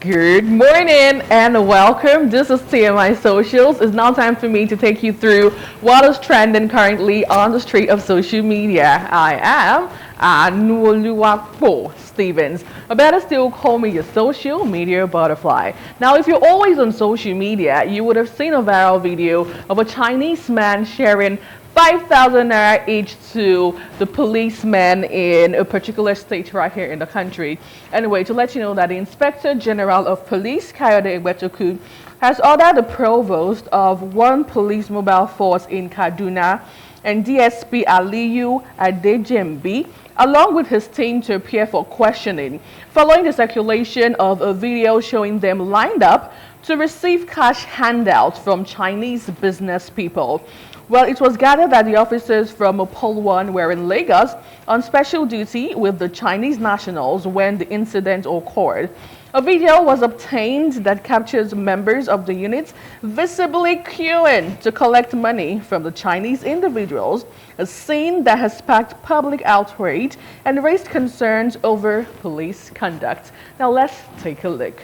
Good morning and welcome. This is TMI Socials. It's now time for me to take you through what is trending currently on the street of social media. I am Anuoluwapo Stevens. Or better still, call me your social media butterfly. Now, if you're always on social media, you would have seen a viral video of a Chinese man sharing 5,000 naira each to the policemen in a particular state right here in the country. Anyway, to let you know that the Inspector General of Police, Kayode Egbetokun, has ordered the Provost of one police mobile force in Kaduna and DSP Aliyu Adejembi, along with his team, to appear for questioning, following the circulation of a video showing them lined up to receive cash handouts from Chinese business people. Well, it was gathered that the officers from MOPOL 1 were in Lagos on special duty with the Chinese nationals when the incident occurred. A video was obtained that captures members of the units visibly queuing to collect money from the Chinese individuals, a scene that has sparked public outrage and raised concerns over police conduct. Now let's take a look.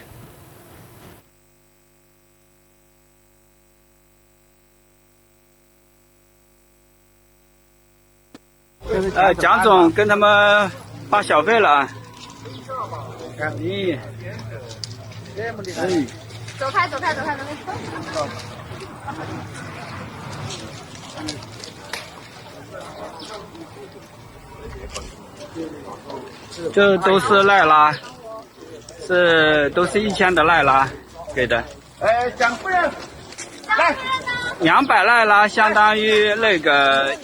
蒋总跟他们发小费了啊！走开，走开，走开，走开！这都是赖拉，都是1000的赖拉给的。蒋夫人，来，200赖拉相当于那个。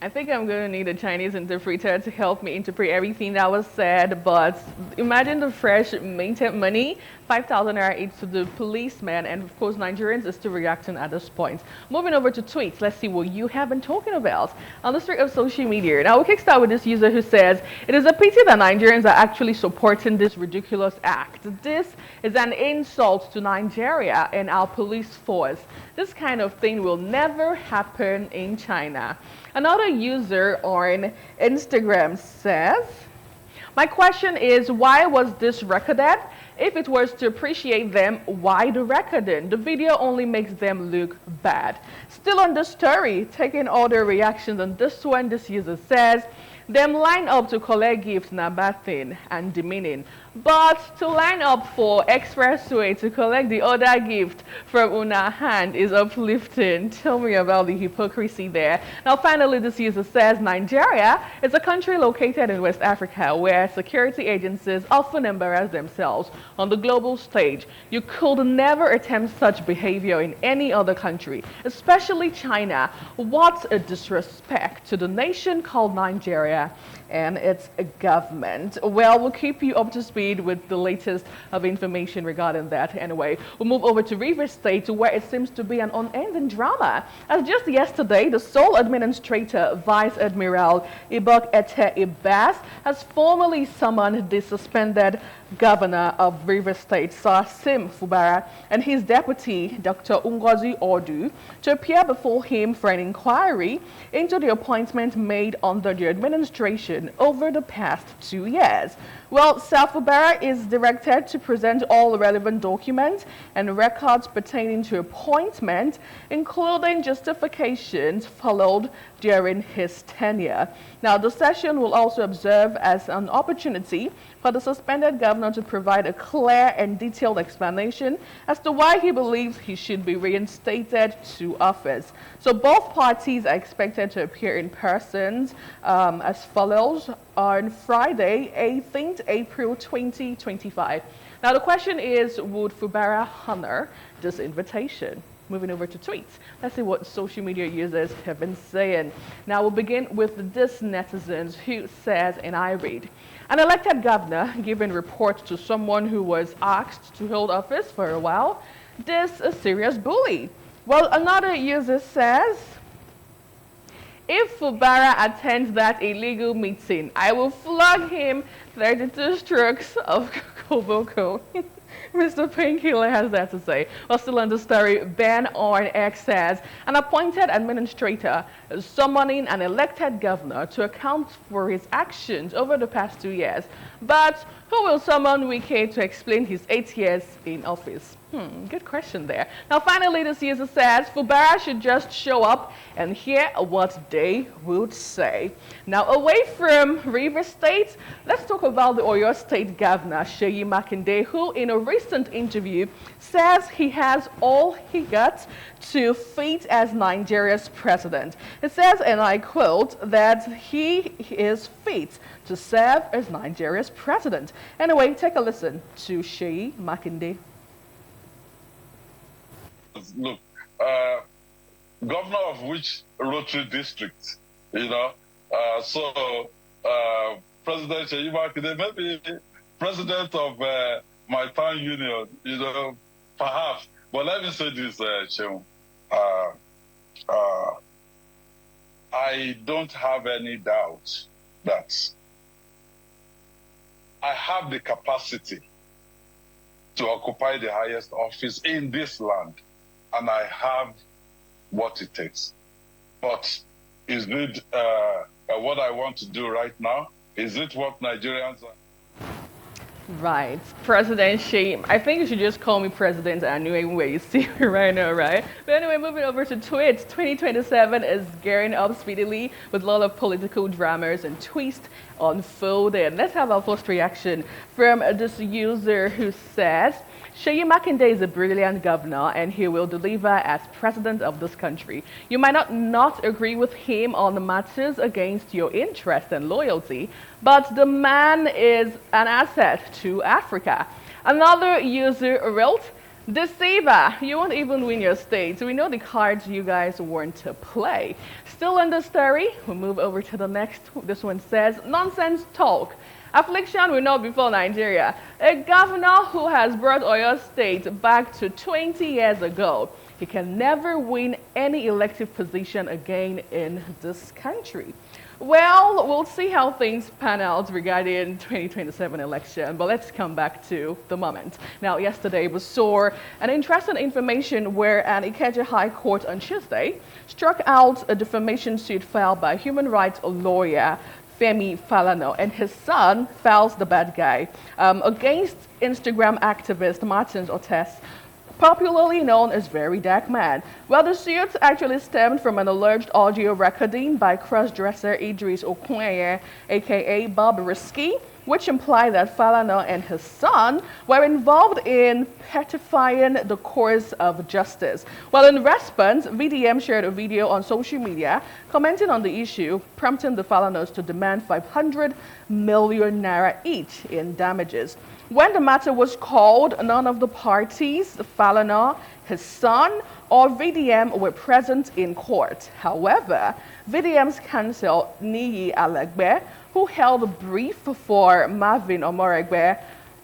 I think I'm going to need a Chinese interpreter to help me interpret everything that was said, but imagine the fresh minted money, 5,000 naira each to the policeman, and of course Nigerians are still reacting at this point. Moving over to tweets, let's see what you have been talking about on the street of social media. Now we'll kickstart with this user who says, "It is a pity that Nigerians are actually supporting this ridiculous act. This is an insult to Nigeria and our police force. This kind of thing will never happen in China." Another user on Instagram says, "My question is, why was this recorded? If it was to appreciate them, why the recording? The video only makes them look bad." Still on the story, taking all the reactions on this one, this user says, "Them line up to collect gifts na bad thing and demeaning. But to line up for expressway to collect the other gift from una hand is uplifting." Tell me about the hypocrisy there. Now finally, this user says, "Nigeria is a country located in West Africa where security agencies often embarrass themselves on the global stage. You could never attempt such behavior in any other country, especially China. What a disrespect to the nation called Nigeria and its government." Well, we'll keep you up to speed with the latest of information regarding that. Anyway, we'll move over to Rivers State, where it seems to be an unending drama. As just yesterday, the sole administrator, Vice Admiral Ibok-Ete Ekwe has formally summoned the suspended governor of Rivers State, Siminialayi Fubara, and his deputy, Dr. Ngozi Ordu, to appear before him for an inquiry into the appointment made under the administration over the past 2 years. Well, Fubara is directed to present all relevant documents and records pertaining to appointment, including justifications followed during his tenure. Now, the session will also serve as an opportunity for the suspended governor to provide a clear and detailed explanation as to why he believes he should be reinstated to office. So both parties are expected to appear in person as follows on Friday, 18th April 2025. Now the question is, would Fubara honor this invitation? Moving over to tweets, let's see what social media users have been saying. Now we'll begin with this netizen who says, and I read, "An elected governor giving report to someone who was asked to hold office for a while. This a serious bully." Well, another user says, "If Fubara attends that illegal meeting, I will flog him 32 strokes of Koboko." Mr. Painkiller has that to say. Well, still on the story, Ben on X says, an appointed administrator is summoning an elected governor to account for his actions over the past 2 years. But who will summon Wike to explain his 8 years in office? Good question there. Now, finally, this user says, Fubara should just show up and hear what they would say. Now, away from River State, let's talk about the Oyo State Governor, Seyi Makinde, who in a recent interview says he has all he got to fit as Nigeria's president. It says, and I quote, that he is fit to serve as Nigeria's president. Anyway, take a listen to Seyi Makinde. Look, governor of which Rotary district, President Seyi Makinde, maybe president of my town union, perhaps. But let me say this, Sheung. I don't have any doubt that I have the capacity to occupy the highest office in this land. And I have what it takes. But is it what I want to do right now? Is it what Nigerians are? Right. President Seyi. I think you should just call me President anyway where you see me right now, right? But anyway, moving over to tweets. 2027 is gearing up speedily with a lot of political dramas and twists unfolding. Let's have our first reaction from this user who says, Seyi Makinde is a brilliant governor and he will deliver as president of this country. You might not agree with him on the matters against your interest and loyalty, but the man is an asset to Africa. Another user wrote, Deceiver, you won't even win your state. We know the cards you guys want to play. Still in the story, we'll move over to the next. This one says, nonsense talk. Affliction will not befall Nigeria. A governor who has brought Oyo State back to 20 years ago. He can never win any elective position again in this country. Well, we'll see how things pan out regarding 2027 election, but let's come back to the moment. Now, yesterday we saw an interesting information where an Ikeja High Court on Tuesday struck out a defamation suit filed by human rights lawyer Femi Falana and his son, Fals the Bad Guy, against Instagram activist Martins Otes, popularly known as Very Dark Man. Well, the suit actually stemmed from an alleged audio recording by cross-dresser Idris Okuneye, aka Bob Risky, which implied that Falana and his son were involved in petrifying the course of justice. Well, in response, VDM shared a video on social media commenting on the issue, prompting the Falanas to demand 500 million naira each in damages. When the matter was called, none of the parties, Falana, his son, or VDM were present in court. However, VDM's counsel, Niyi Alegbe, who held a brief for Marvin Omoregbe,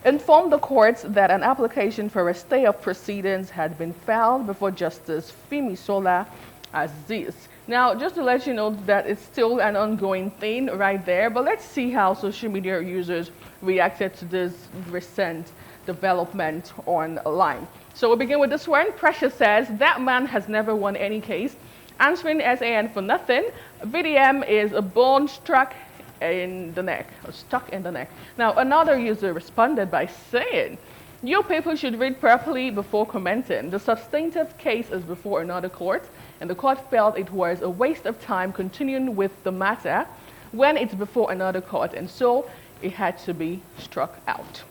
informed the courts that an application for a stay of proceedings had been filed before Justice Fimisola Aziz. Now, just to let you know that it's still an ongoing thing right there, but let's see how social media users reacted to this recent development online. So we'll begin with this one. Precious says, that man has never won any case. Answering SAN for nothing, VDM is a bone struck in the neck, or stuck in the neck. Now, another user responded by saying, you people should read properly before commenting. The substantive case is before another court, and the court felt it was a waste of time continuing with the matter when it's before another court, and so it had to be struck out.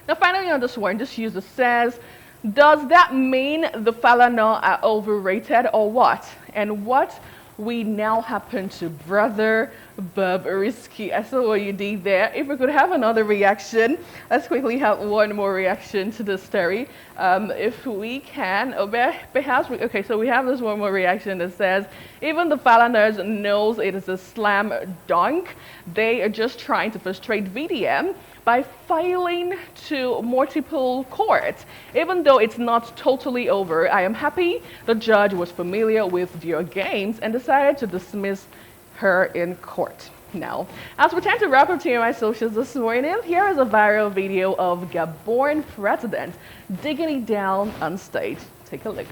Now, finally on this one, this user says, does that mean the Falana are overrated or what? And what we now happen to brother Bob Risky? I saw what you did there. If we could have another reaction, let's quickly have one more reaction to the story. If we can, or perhaps, okay, so we have this one more reaction that says, even the Falanas knows it is a slam dunk. They are just trying to frustrate VDM by filing to multiple courts. Even though it's not totally over, I am happy the judge was familiar with your games and decided to dismiss her in court. Now, as we tend to wrap up TMI socials this morning, here is a viral video of Gabon president digging it down on stage. Take a look.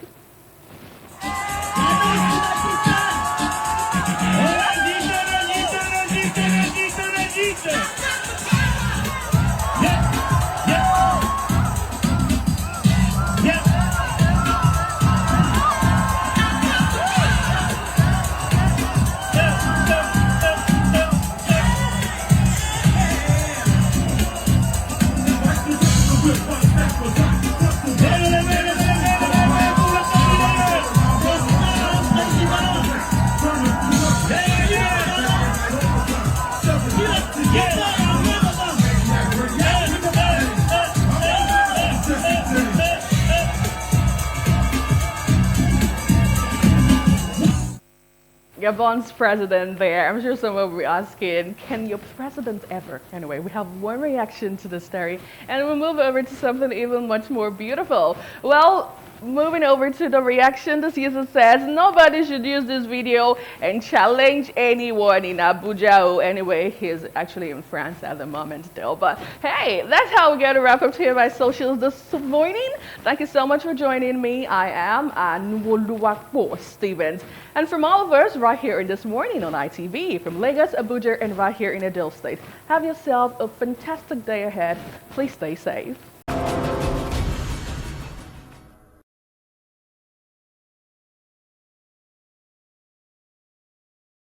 Gabon's president there. I'm sure someone will be asking, can your president ever? Anyway, we have one reaction to this story, and we'll move over to something even much more beautiful. Well, moving over to the reaction, this user says, nobody should use this video and challenge anyone in Abuja. Anyway, he's actually in France at the moment though. But hey, that's how we get to wrap up TMI socials this morning. Thank you so much for joining me. I am Anwoluwakpo Stevens. And from all of us right here in This Morning on ITV, from Lagos, Abuja, and right here in Edo State, have yourself a fantastic day ahead. Please stay safe.